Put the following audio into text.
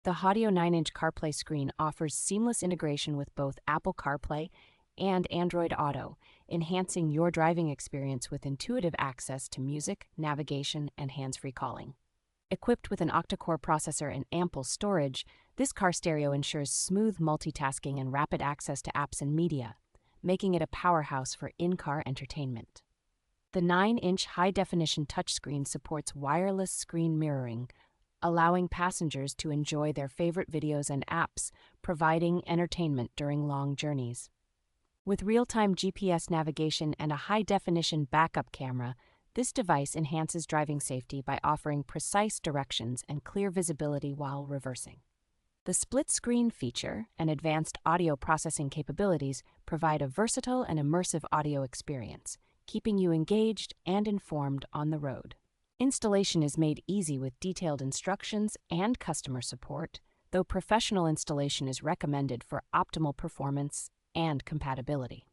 The Haudio 9-inch Carplay screen offers seamless integration with both Apple CarPlay and Android Auto, enhancing your driving experience with intuitive access to music, navigation, and hands-free calling. Equipped with an octa-core processor and ample storage, this car stereo ensures smooth multitasking and rapid access to apps and media, making it a powerhouse for in-car entertainment. The 9-inch high-definition touchscreen supports wireless screen mirroring, allowing passengers to enjoy their favorite videos and apps, providing entertainment during long journeys. With real-time GPS navigation and a high-definition backup camera, this device enhances driving safety by offering precise directions and clear visibility while reversing. The split-screen feature and advanced audio processing capabilities provide a versatile and immersive audio experience, keeping you engaged and informed on the road. Installation is made easy with detailed instructions and customer support, though professional installation is recommended for optimal performance and compatibility.